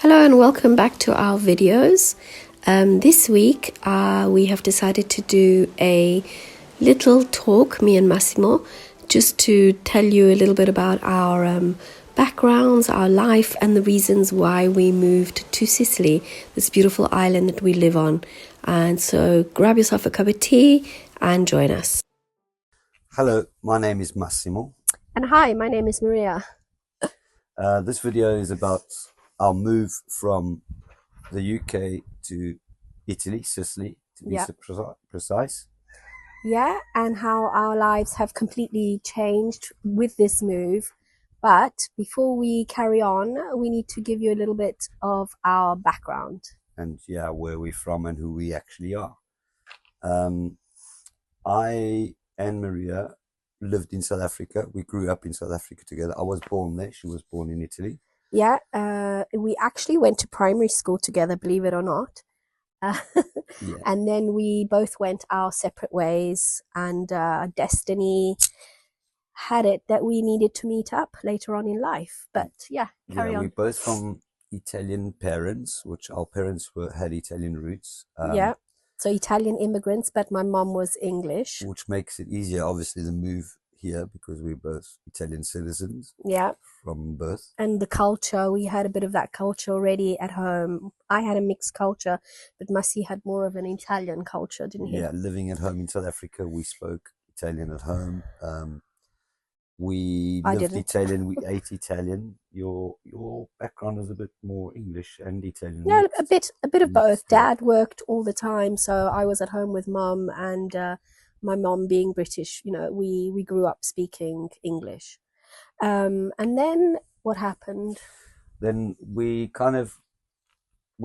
Hello and welcome back to our videos. This week we have decided to do a little talk, me and Massimo, just to tell you a little bit about our backgrounds, our life, and the reasons why we moved to Sicily, this beautiful island that we live on. And so grab yourself a cup of tea and join us. Hello, my name is Massimo. And hi, my name is Maria. This video is about our move from the UK to Italy, Sicily, to be precise. Yeah, and how our lives have completely changed with this move. But before we carry on, we need to give you a little bit of our background. And yeah, where we're from and who we actually are. I and Maria lived in South Africa. We grew up in South Africa together. I was born there. She was born in Italy. Yeah, we actually went to primary school together, believe it or not. Yeah. And then we both went our separate ways, and destiny had it that we needed to meet up later on in life. But yeah, carry on. We're both from Italian parents, which our parents had Italian roots. Yeah, so Italian immigrants, but my mom was English. Which makes it easier, obviously, the move here because we're both Italian citizens. Yeah. From birth. And the culture, we had a bit of that culture already at home. I had a mixed culture, but Massi had more of an Italian culture, didn't he? Yeah, living at home in South Africa, we spoke Italian at home. We lived Italian, we ate Italian. Your background is a bit more English and Italian. Yeah, a bit of both. Dad worked all the time, so I was at home with Mum, and my mom being British, we grew up speaking English. And then what happened? Then we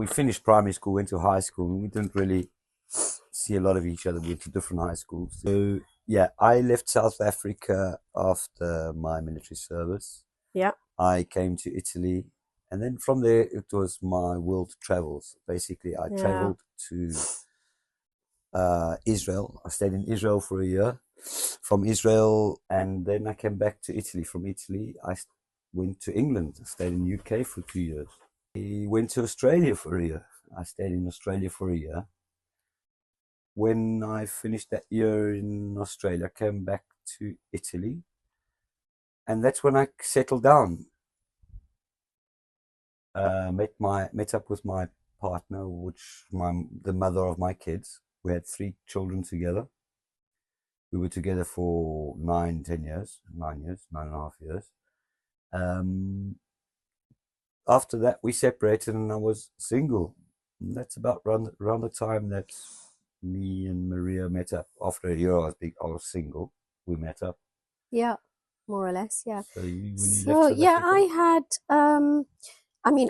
finished primary school, went to high school, and we didn't really see a lot of each other. We went to different high schools. So yeah, I left South Africa after my military service. Yeah. I came to Italy, and then from there it was my world travels. Basically, I traveled to Israel. I stayed in Israel for a year. From Israel, and then I came back to Italy. From Italy, I went to England. I stayed in the UK for 2 years. I went to Australia for a year. I stayed in Australia for a year. When I finished that year in Australia, I came back to Italy, and that's when I settled down. Met up with my partner, the mother of my kids. We had 3 children together. We were together for 9 and a half years. After that, we separated, and I was single. And that's about around the time that me and Maria met up. After a year, I was single. We met up. Yeah, more or less. Yeah.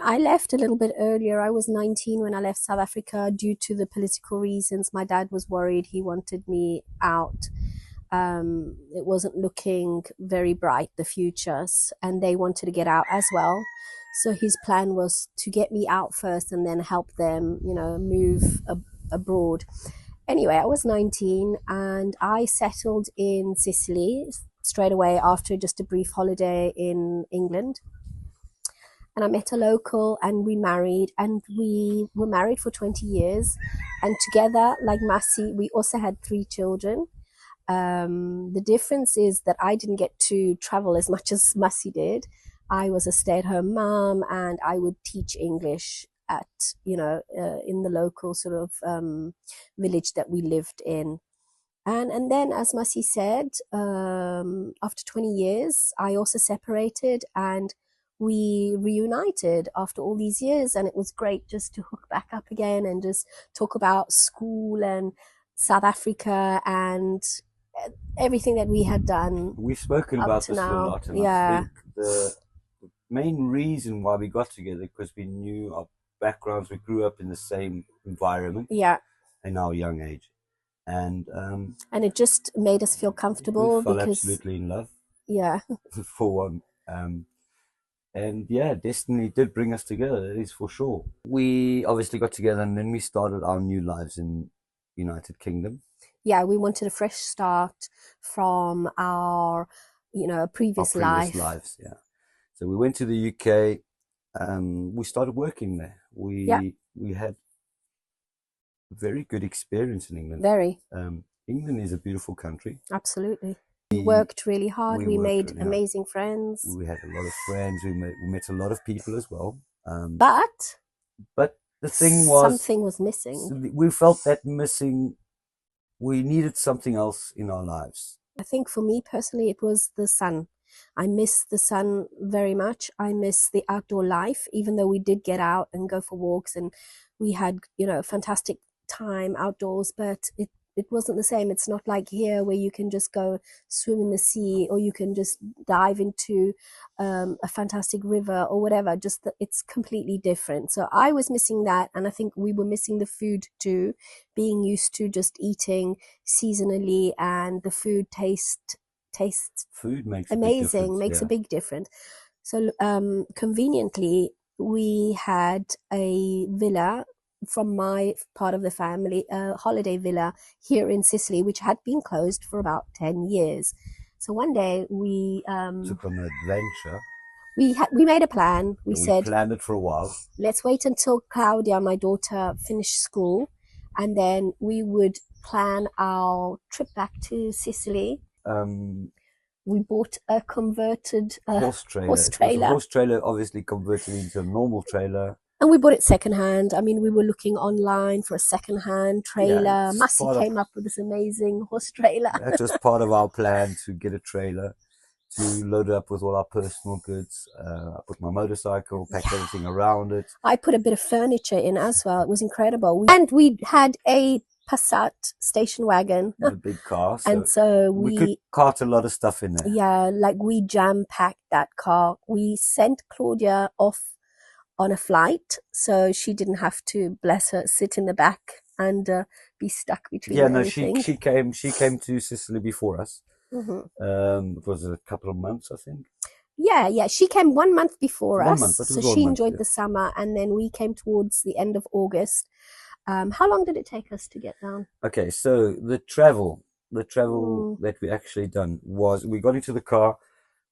I left a little bit earlier. I was 19 when I left South Africa due to the political reasons. My dad was worried. He wanted me out. It wasn't looking very bright, the futures, and they wanted to get out as well. So his plan was to get me out first and then help them, move abroad. Anyway, I was 19 and I settled in Sicily straight away after just a brief holiday in England. And I met a local, and we married, and we were married for 20 years. And together, like Massi, we also had 3 children. The difference is that I didn't get to travel as much as Massi did. I was a stay-at-home mom, and I would teach English at, in the local sort of village that we lived in. And then, as Massi said, after 20 years, I also separated, and we reunited after all these years, and it was great just to hook back up again and just talk about school and South Africa and everything that we had done. We've spoken about this a lot, and I think the main reason why we got together because we knew our backgrounds. We grew up in the same environment. Yeah. In our young age, and it just made us feel comfortable. We fell absolutely in love. Yeah. For one. And yeah, destiny did bring us together, that is for sure. We obviously got together, and then we started our new lives in United Kingdom. Yeah, we wanted a fresh start from our, previous lives. Yeah. So we went to the UK. we started working there. Yeah, We had very good experience in England. very. England is a beautiful country. Absolutely. We worked really hard. We We worked made really hard. amazing friends. We had a lot of friends. We met a lot of people as well. But But the thing was, something was missing. we felt that missing. We needed something else in our lives. I think for me personally, it was the sun. I miss the sun very much. I miss the outdoor life, even though we did get out and go for walks and we had, a fantastic time outdoors, but it wasn't the same. It's not like here where you can just go swim in the sea or you can just dive into a fantastic river or whatever. Just it's completely different. So I was missing that, and I think we were missing the food too, being used to just eating seasonally, and the food tastes Food makes amazing, makes a a big difference. So conveniently, we had a villa from my part of the family, a holiday villa here in Sicily, which had been closed for about 10 years. So one day we took on an adventure. We made a plan. We said, planned it for a while. Let's wait until Claudia, my daughter, finished school, and then we would plan our trip back to Sicily. We bought a converted horse trailer. Horse It was a trailer. horse trailer, obviously converted into a normal trailer. And we bought it secondhand. I mean, we were looking online for a secondhand trailer. Massey came up with this amazing horse trailer. That was part of our plan, to get a trailer, to load it up with all our personal goods. I put my motorcycle, packed everything around it. I put a bit of furniture in as well. It was incredible. And we had a Passat station wagon. A big car. And so we could cart a lot of stuff in there. Yeah, like we jam-packed that car. We sent Claudia off on a flight, so she didn't have to, bless her, sit in the back and be stuck between everything. She came to Sicily before us. It was a couple of months, I think. Yeah, she came 1 month before us, so she enjoyed the summer, and then we came towards the end of August. How long did it take us to get down? Okay, so the travel that we actually done was, we got into the car,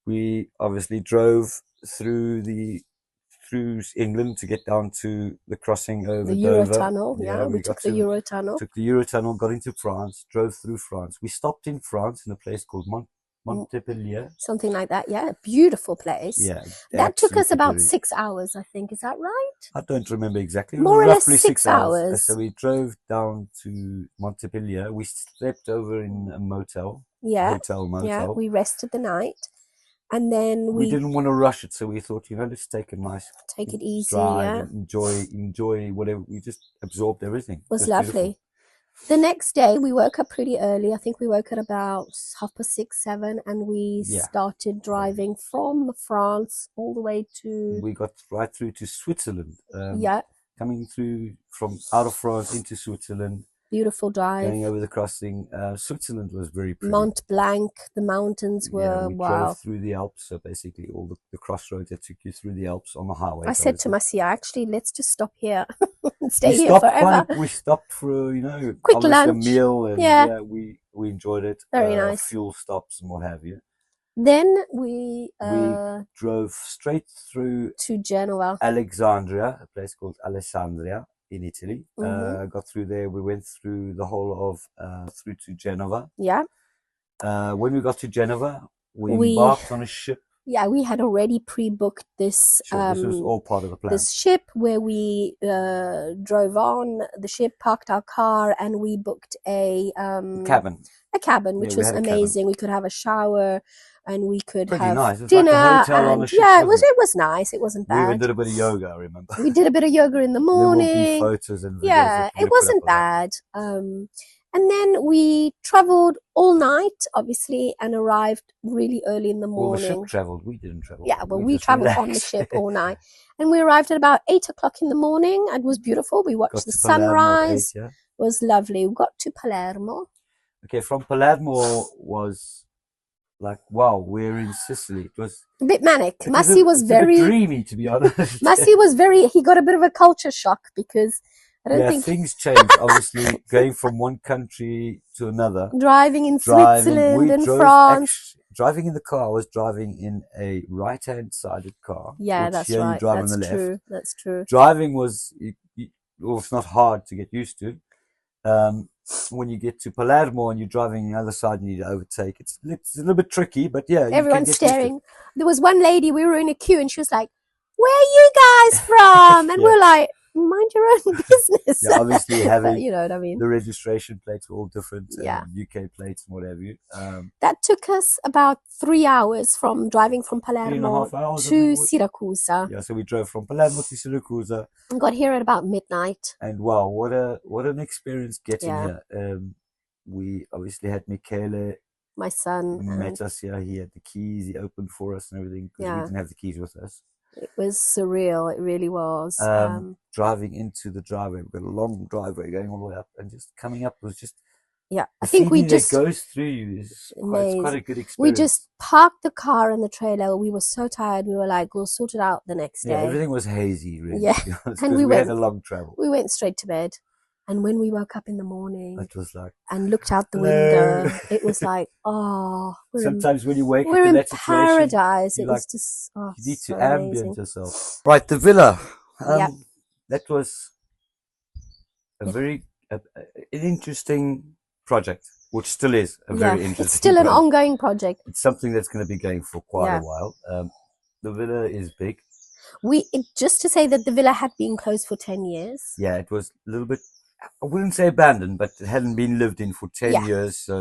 we obviously drove through England to get down to the crossing over the Dover. Eurotunnel. Yeah, we took the Eurotunnel. Took the Eurotunnel, got into France, drove through France. We stopped in France in a place called Montpellier. Something like that, yeah. Beautiful place. Yeah. That took us about 6 hours, I think. Is that right? I don't remember exactly. More or less 6 hours. So we drove down to Montpellier. We slept over in a motel. Yeah. Hotel motel. Yeah, we rested the night. And then we didn't want to rush it, so we thought, let's take it easy, drive, enjoy whatever. We just absorbed everything. It was lovely. Beautiful. The next day we woke up pretty early. I think we woke at about 6:30, 7, and we started driving from France all the way to... We got right through to Switzerland. Coming through from out of France into Switzerland. Beautiful drive. Going over the crossing. Switzerland was very pretty. Mont Blanc, the mountains were, we drove through the Alps, so basically all the crossroads that took you through the Alps on the highway. I said to Masia, actually, let's just stop here and stay here forever. We stopped for, quick lunch, a meal, and we enjoyed it. Very nice. Fuel stops and what have you. Then we drove straight through to Genoa. Alexandria, a place called Alessandria in Italy. Got through there. We went through the whole of through to Genova. Yeah. When we got to Genova, we embarked on a ship. Yeah, we had already pre-booked this. This was all part of the plan. This ship where we drove on the ship, parked our car, and we booked a cabin. A cabin, which was amazing. We could have a shower, and we could have nice. dinner. Like a hotel on a ship, it was nice. It wasn't bad. We even did a bit of yoga, I remember. We did a bit of yoga in the morning. There will be photos and videos. It wasn't bad. And then we traveled all night, obviously, and arrived really early in the morning. Well, the ship traveled. We didn't travel. Yeah, well, we traveled on the ship all night. And we arrived at about 8 o'clock in the morning. It was beautiful. We watched the sunrise. It was lovely. We got to Palermo. Okay, from Palermo was like, wow, we're in Sicily. It was a bit manic. Massey was very dreamy, to be honest. Massey was he got a bit of a culture shock because I don't think things changed. Obviously, going from one country to another, driving in Switzerland and France, driving in the car, I was driving in a right-hand sided car, Yeah, which that's here you right. drive on That's the left. true. That's true. Driving was, well, it's not hard to get used to. When you get to Palermo and you're driving on the other side and you need to overtake, it's a little bit tricky, but yeah, you can Everyone's get used to it. staring. There was one lady, we were in a queue, and she was like, "Where are you guys from?" And Yeah. we're like, "Mind your own business." Yeah, obviously having You know what I mean? the registration plates were all different, Yeah. UK plates and what have you. That took us about 3 hours from driving from 3.5 Palermo hours, I think to it was. Syracuse. Yeah, so we drove from Palermo to Syracuse, And got here at about midnight. and wow, what an experience getting Yeah. here. We obviously had Michele My son, and met us here. He had the keys. He opened for us and everything because we yeah, didn't have the keys with us. it was surreal. It really was. Driving into the driveway, we've got a long driveway going all the way up, and just coming up was just Yeah, I the think we feeling that just goes through you is it's quite a amazing. good We experience. just parked the car in the trailer. We were so tired. We were like, we'll sort it out the next Yeah, day. everything was hazy, really, Yeah, to be honest, and because we had a long travel. we went straight to bed. And when we woke up in the morning It was like, and looked out the hello. window, it was like, oh, Sometimes when you wake up we're in in that situation, paradise. you It like was just you need to so ambient amazing. yourself. Right, the villa. Yep. That was a very an interesting project, which still is a very Yeah, interesting it's still an project. ongoing project. It's something that's going to be going for quite a Yeah. while. The villa is big. Just to say that the villa had been closed for 10 years. Yeah, it was a little bit, I wouldn't say abandoned, but it hadn't been lived in for 10 Yeah. years. So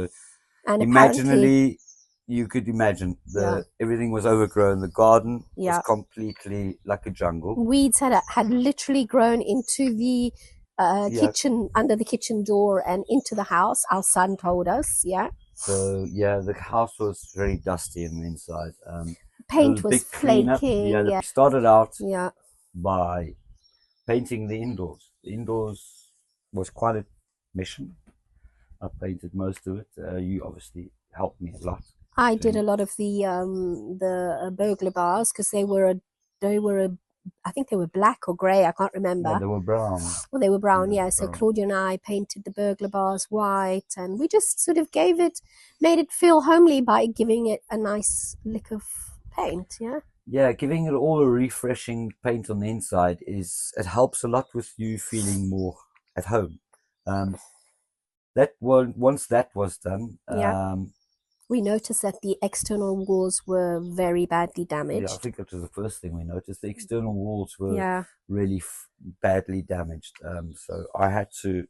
And apparently, imaginally, you could imagine yeah, everything was overgrown. The garden was yeah, completely like a jungle. weeds had literally grown into the Yeah. kitchen, under the kitchen door and into the house. Our son told us, yeah. So yeah, the house was very dusty on the inside. Paint A was big cleanup. flaking. Yeah, Yeah, we started out yeah, by painting the indoors. The indoors was quite a mission. I painted most of it. You obviously helped me a lot. I did a lot of the burglar bars because they were a, I think they were black or grey. I can't remember. Yeah, they were brown. Well, they were brown, Yeah, yeah. So brown. Claudia and I painted the burglar bars white, and we just sort of made it feel homely by giving it a nice lick of paint, yeah. Yeah, giving it all a refreshing paint on the inside it helps a lot with you feeling more at home. Once that was done, Yeah. We noticed that the external walls were very badly yeah, I damaged. think that was the first thing we noticed. The external walls were Yeah, really badly damaged. So I had to,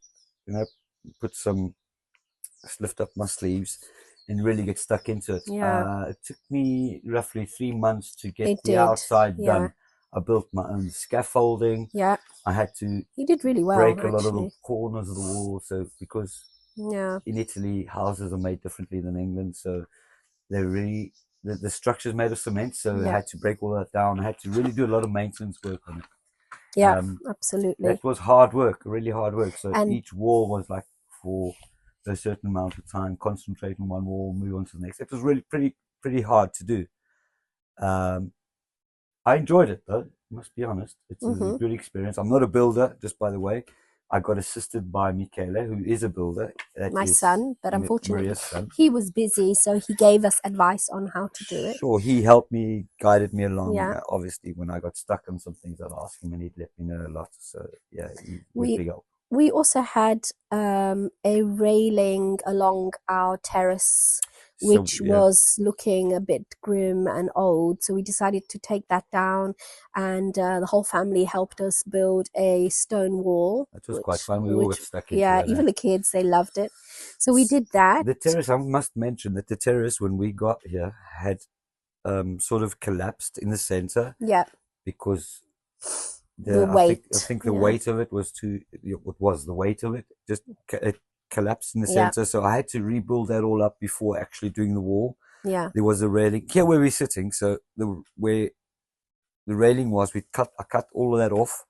lift up my sleeves and really get stuck into it. yeah, It took me roughly 3 months to get it the did. outside Yeah, done. I built my own scaffolding. yeah. I had to You did really well, break a lot of the actually. corners of the wall. So because Yeah, in Italy houses are made differently than England, so they're really the structure's made of cement. So I yeah, had to break all that down. I had to really do a lot of maintenance work on it. yeah, absolutely. That was hard work, really hard work. So And each wall was like for a certain amount of time, concentrate on one wall, move on to the next. It was really pretty hard to do. I enjoyed it though, must be honest. It's a good experience. I'm not a builder, just by the way. I got assisted by Michele, who is a builder. That my is son, but unfortunately Maria's son. he was busy, so he gave us advice on how to do it. Sure, he helped me, guided me along. Yeah. Obviously, when I got stuck on some things, I'd ask him and he'd let me know a lot. So yeah, he was We big help. we also had a railing along our terrace, which So, yeah, was looking a bit grim and old. So we decided to take that down, and the whole family helped us build a stone wall. that was quite fun. We all got stuck into Yeah, that. even the kids, they loved it. So we did that. The terrace, I must mention that the terrace, when we got here, had sort of collapsed in the center. Yeah. Because The weight. I think the Yeah. weight of it was what was the weight of it? Just it collapsed in the Yeah. center. So I had to rebuild that all up before actually doing the wall. Yeah. There was a railing here where we're sitting. So where the railing was, I cut all of that off.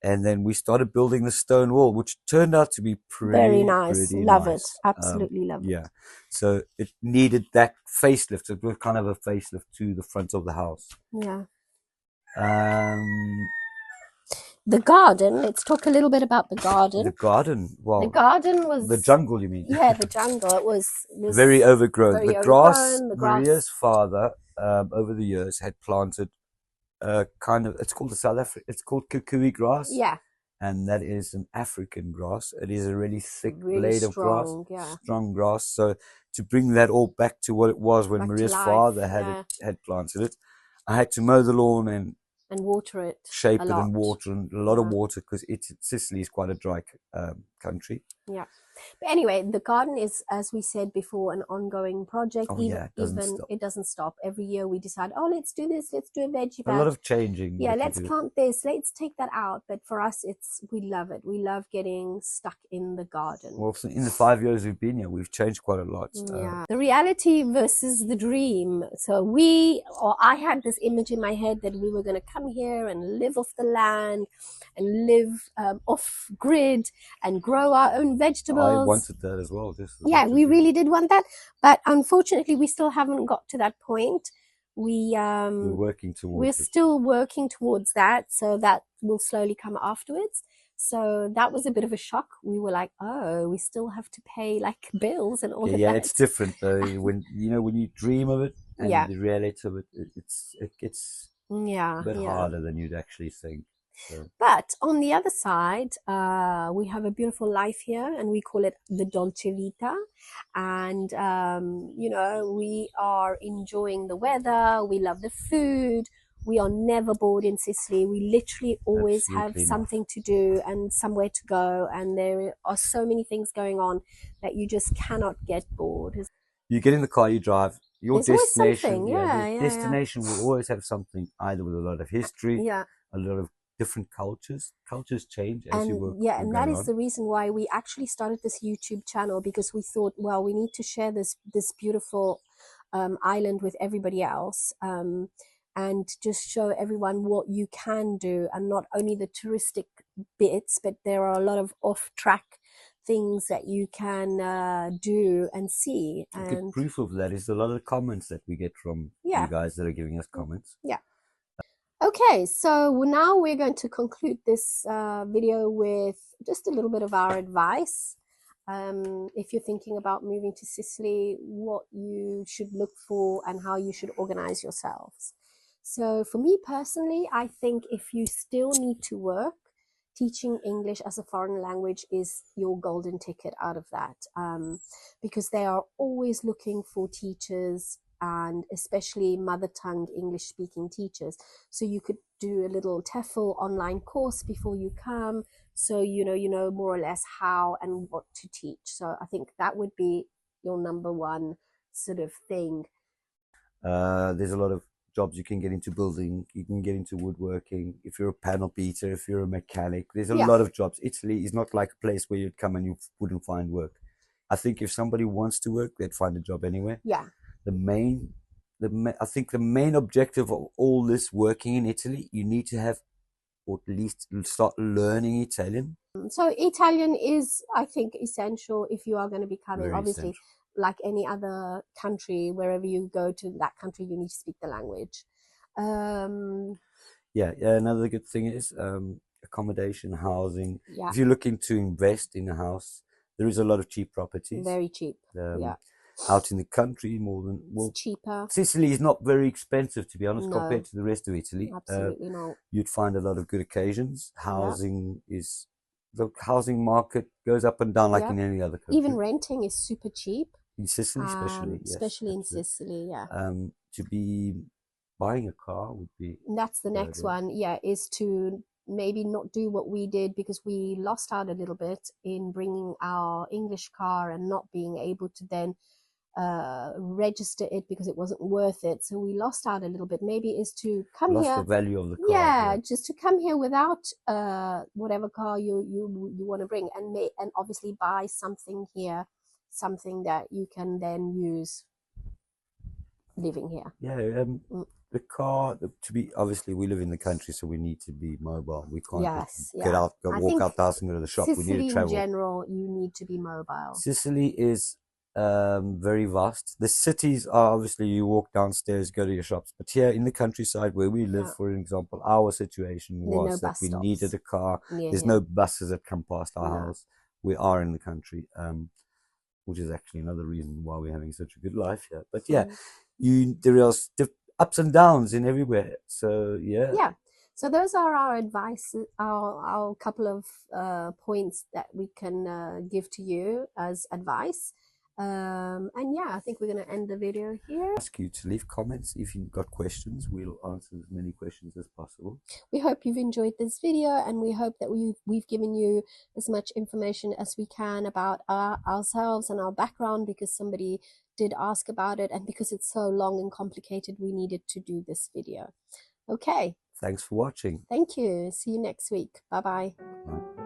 And then we started building the stone wall, which turned out to be Very nice. pretty Love nice. it. Absolutely love it. Yeah. So it needed that facelift. It was kind of a facelift to the front of the house. Yeah. The garden. Let's talk a little bit about the garden. The garden, The well, garden was the jungle, you mean? Yeah, the jungle. It was Very overgrown. very The grass, overgrown. The Maria's grass. father, over the years, had planted kind of, it's called the South African, it's called kukui grass. Yeah, And that is an African grass. It is a really thick really blade of grass, strong. Yeah, strong grass. So to bring that all back to what it was when back to Maria's life. father had planted it, I had to mow the lawn and water it shape a it lot. and water, and a lot of Yeah. water, because Sicily is quite a dry country. Yeah. But anyway, the garden is, as we said before, an ongoing project. Oh yeah, it doesn't stop. It doesn't stop. Every year we decide, oh, let's do this, let's do a veggie A patch. lot of changing. Yeah, that you let's do. plant this, let's take that out. But for us, we love it. We love getting stuck in the garden. Well, in the 5 years we've been here, we've changed quite a lot. Yeah. The reality versus the dream. So I had this image in my head that we were going to come here and live off the land and live off grid and grow our own vegetables. I wanted that as well. Yeah, we really did want that. But unfortunately, we still haven't got to that point. We're working towards We're it. still working towards that. So that will slowly come afterwards. So that was a bit of a shock. We were like, oh, we still have to pay like bills and all of that. Yeah, it's different though. when you dream of it and the reality of it, it gets a bit harder than you'd actually think. So. But on the other side, we have a beautiful life here, and we call it the Dolce Vita. And we are enjoying the weather. We love the food. We are never bored in Sicily. We literally always have something to do and somewhere to go. And there are so many things going on that you just cannot get bored. You get in the car, you drive. Your destination, destination will always have something, either with a lot of history, a lot of different cultures. Cultures change as you work. Yeah, and that is the reason why we actually started this YouTube channel, because we thought, well, we need to share this beautiful island with everybody else. And just show everyone what you can do, and not only the touristic bits, but there are a lot of off-track things that you can do and see. And good proof of that is a lot of the comments that we get from you guys that are giving us comments. Yeah. Okay, so now we're going to conclude this video with just a little bit of our advice. If you're thinking about moving to Sicily, what you should look for and how you should organize yourselves. So for me personally, I think if you still need to work, teaching English as a foreign language is your golden ticket out of that, because they are always looking for teachers, and especially mother tongue English speaking teachers. So you could do a little TEFL online course before you come, so you know more or less how and what to teach. So I think that would be your number one sort of thing. There's a lot of jobs you can get into: building, you can get into woodworking, if you're a panel beater, if you're a mechanic. There's a lot of jobs. Italy is not like a place where you'd come and you wouldn't find work. I think if somebody wants to work, they'd find a job anywhere. Yeah. I think the main objective of all this working in Italy, you need to have, or at least start learning Italian. So Italian is, I think, essential if you are going to be coming. Very obviously essential. Like any other country, wherever you go to that country, you need to speak the language. Yeah, another good thing is accommodation, housing. Yeah. If you're looking to invest in a house, there is a lot of cheap properties. Very cheap. Out in the country, it's cheaper. Sicily is not very expensive, to be honest, compared to the rest of Italy. Absolutely not. You'd find a lot of good occasions. The housing market goes up and down like in any other country. Even renting is super cheap. In Sicily, especially. Especially in Sicily, yeah. To be buying a car would be... That's the next one, is to maybe not do what we did, because we lost out a little bit in bringing our English car and not being able to then register it because it wasn't worth it. So we lost out a little bit. Maybe is to come here. Lost the value of the car. Just to come here without whatever car you want to bring, and obviously buy something here, something that you can then use living here. The car, obviously we live in the country, so we need to be mobile. We can't walk out the house and go to the shop. Sicily, we need to travel. In general, you need to be mobile. Sicily is very vast. The cities are obviously you walk downstairs, go to your shops. But here in the countryside where we live, Yeah. for example, our situation There are no was that bus we needed stops a car. near There's here. no buses that come past our No. house. We are in the country, which is actually another reason why we're having such a good life here. But yeah, there are ups and downs in everywhere. So yeah. Yeah. So those are our advice, our couple of points that we can give to you as advice. And yeah, I think we're going to end the video here. Ask you to leave comments if you've got questions. We'll answer as many questions as possible. We hope you've enjoyed this video, and we hope that we've given you as much information as we can about ourselves and our background, because somebody did ask about it, and because it's so long and complicated, we needed to do this video. Okay. Thanks for watching. Thank you. See you next week. Bye-bye. Bye.